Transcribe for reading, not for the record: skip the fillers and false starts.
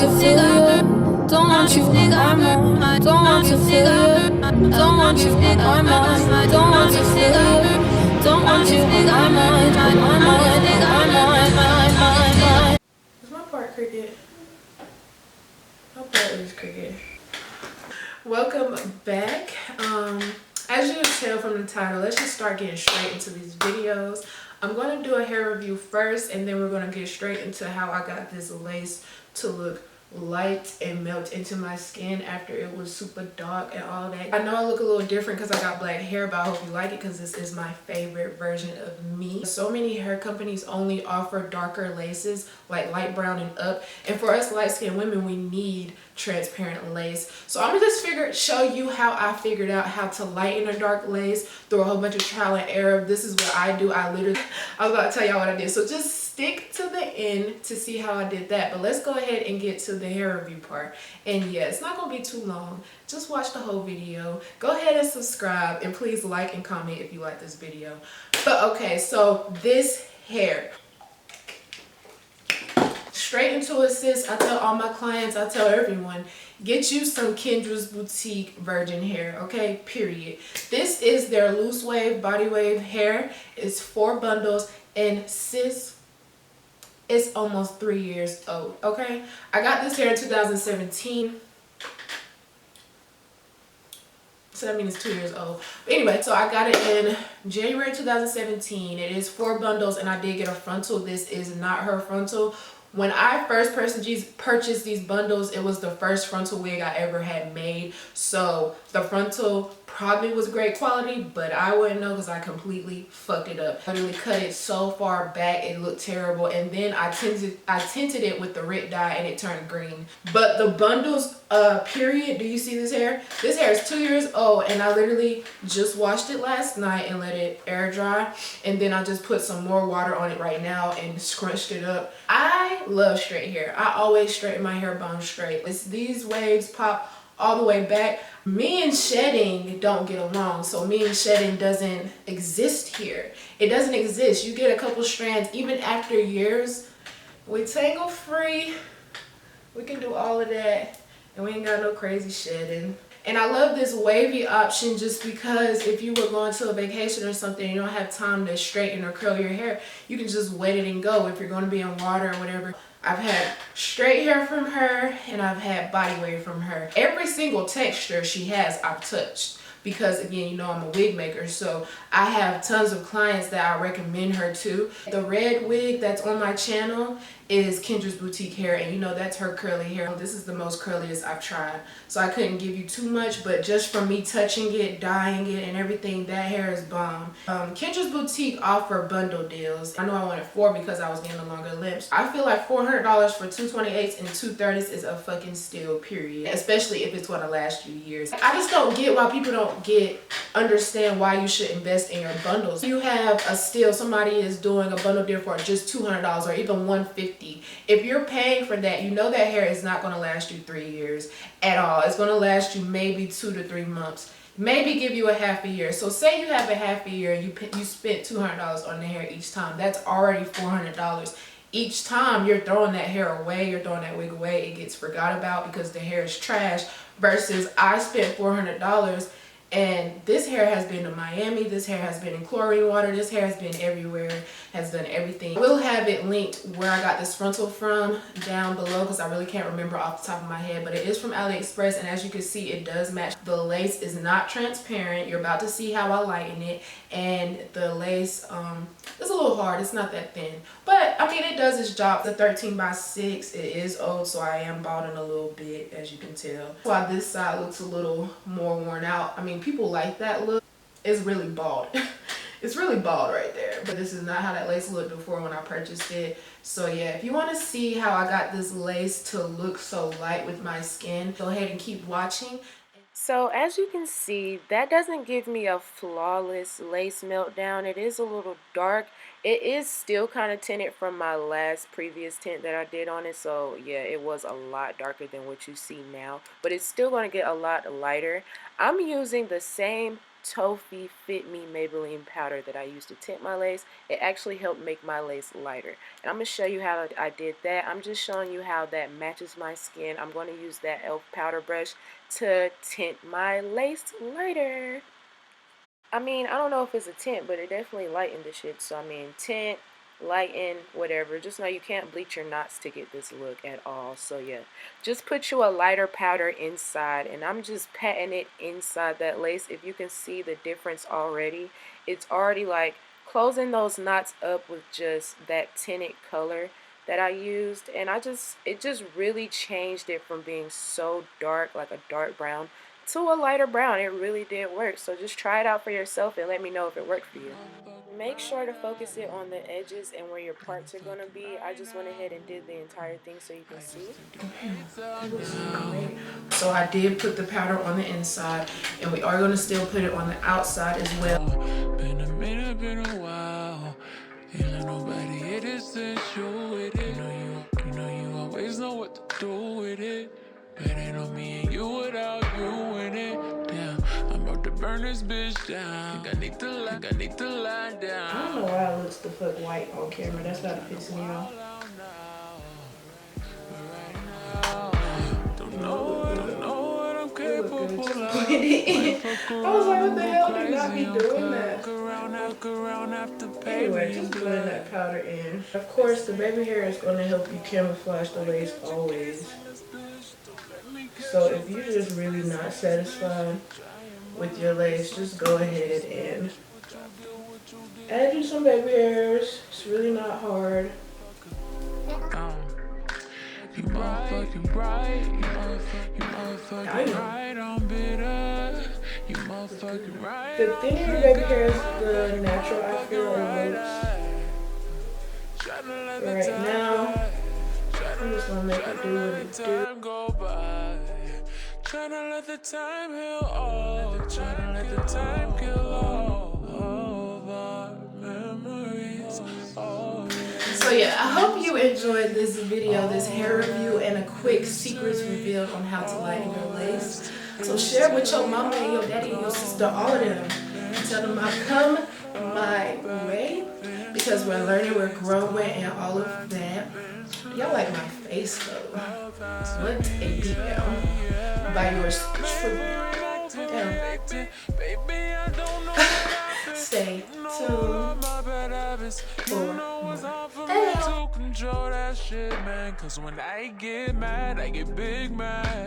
to feel you. Don't want you on my mind. Don't want to feel you. Don't want you on my mind. Don't want to feel you. Don't want you on my mind. On my mind. On my mind. Is my part cricket? My part is cricket. Welcome back. As you can tell from the title, let's just start getting straight into these videos. I'm going to do a hair review first, and then we're going to get straight into how I got this lace to look light and melt into my skin after it was super dark and all that. I know I look a little different because I got black hair, but I hope you like it because this is my favorite version of me. So many hair companies only offer darker laces, like light brown and up, and for us light-skinned women, we need transparent lace. So I'm gonna just show you how I figured out how to lighten a dark lace through a whole bunch of trial and error. This is what I do. I was about to tell y'all what I did, so just stick to the end to see how I did that. But let's go ahead and get to the hair review part. And yeah, it's not gonna be too long. Just watch the whole video. Go ahead and subscribe, and please like and comment if you like this video. But okay, so this hair, straight into it, sis. I tell all my clients, I tell everyone, get you some Kendra'S Boutique virgin hair, okay? Period. This is their loose wave, body wave hair. It's 4 bundles, and sis, it's almost 3 years old, okay? I got this hair in 2017. So that means it's 2 years old. But anyway, so I got it in January 2017. It is 4 bundles, and I did get a frontal. This is not her frontal. When I first purchased these bundles, it was the first frontal wig I ever had made. So the frontal probably was great quality, but I wouldn't know because I completely fucked it up. I literally cut it so far back, it looked terrible. And then I tinted it with the red dye, and it turned green. But the bundles, period, do you see this hair? This hair is 2 years old, and I literally just washed it last night and let it air dry. And then I just put some more water on it right now and scrunched it up. I love straight hair. I always straighten my hair bone straight. These waves pop all the way back. Me and shedding don't get along, so me and shedding doesn't exist here. It doesn't exist. You get a couple strands even after years. We tangle free. We can do all of that, and we ain't got no crazy shedding. And I love this wavy option just because if you were going to a vacation or something and you don't have time to straighten or curl your hair, you can just wet it and go if you're going to be in water or whatever. I've had straight hair from her, and I've had body wave from her. Every single texture she has, I've touched. Because again, you know, I'm a wig maker, so I have tons of clients that I recommend her to. The red wig that's on my channel is Kendra'S Boutique hair, and you know that's her curly hair. This is the most curliest I've tried, so I couldn't give you too much, but just from me touching it, dyeing it, and everything, that hair is bomb. Kendra'S Boutique offer bundle deals. I know I wanted 4 because I was getting the longer lips. I feel like $400 for 228s and 230s is a fucking steal, period, especially if it's going to last you years. I just don't get why people don't understand why you should invest in your bundles. You have a steal, somebody is doing a bundle deal for just $200 or even $150. If you're paying for that, you know that hair is not going to last you 3 years at all. It's going to last you maybe 2 to 3 months, maybe give you a half a year. So say you have a half a year and you spent $200 on the hair each time. That's already $400. Each time you're throwing that hair away, you're throwing that wig away, it gets forgot about because the hair is trash. Versus I spent $400, and this hair has been to Miami, this hair has been in chlorine water, this hair has been everywhere, has done everything. We'll have it linked where I got this frontal from down below because I really can't remember off the top of my head, but it is from AliExpress, and as you can see, it does match. The lace is not transparent. You're about to see how I lighten it, and the lace it's a little hard. It's not that thin, but I mean it does its job. The 13x6, it is old, so I am balding a little bit, as you can tell. While this side looks a little more worn out, I mean people like that look. It's really bald. It's really bald right there, but this is not how that lace looked before when I purchased it. So yeah, if you want to see how I got this lace to look so light with my skin, go ahead and keep watching. So as you can see, that doesn't give me a flawless lace meltdown. It is a little dark. It is still kind of tinted from my last previous tint that I did on it. So yeah, it was a lot darker than what you see now. But it's still going to get a lot lighter. I'm using the same Toffee Fit Me Maybelline powder that I used to tint my lace. It actually helped make my lace lighter. And I'm going to show you how I did that. I'm just showing you how that matches my skin. I'm going to use that e.l.f. powder brush to tint my lace lighter. I mean, I don't know if it's a tint, but it definitely lightened the shit. So, I mean, tint, lighten, whatever. Just know you can't bleach your knots to get this look at all. So, yeah. Just put you a lighter powder inside. And I'm just patting it inside that lace. If you can see the difference already, it's already like closing those knots up with just that tinted color that I used. And it just really changed it from being so dark, like a dark brown, to a lighter brown. It really did work. So just try it out for yourself and let me know if it worked for you. Make sure to focus it on the edges and where your parts are going to be. I just went ahead and did the entire thing so you can see. So I did put the powder on the inside, and we are going to still put it on the outside as well. Been a minute, been a while. Ain't let nobody hit it since you with it. You know you always know what to do with it. But ain't on me and you without you in it. Damn, I'm about to burn this bitch down. Think I need to lie down. I don't know why it looks the fuck white on camera. That's not pissing me off. Don't know what I'm capable of. I was like, what the hell? Do not be doing that. Anyway, just blend that powder in. Of course, the baby hair is going to help you camouflage the lace always. So if you're just really not satisfied with your lace, just go ahead and add in some baby hairs. It's really not hard. You motherfucking bright, you motherfucking right on bitter, you motherfucking right. The thinner your baby hair is, the natural I feel it looks. Right now, I'm just gonna make it do what it do. Tryna let the time heal all, tryna let the time kill all of our memories. So yeah, I hope you enjoyed this video, this hair review, and a quick secrets revealed on how to lighten your lace. So share with your mama and your daddy and your sister, all of them. Tell them I come my way, because we're learning, we're growing, and all of that. Y'all like my face though. What a DM by yours truly. Stay tuned for more. Control that shit, man, 'cause when I get mad, I get big mad.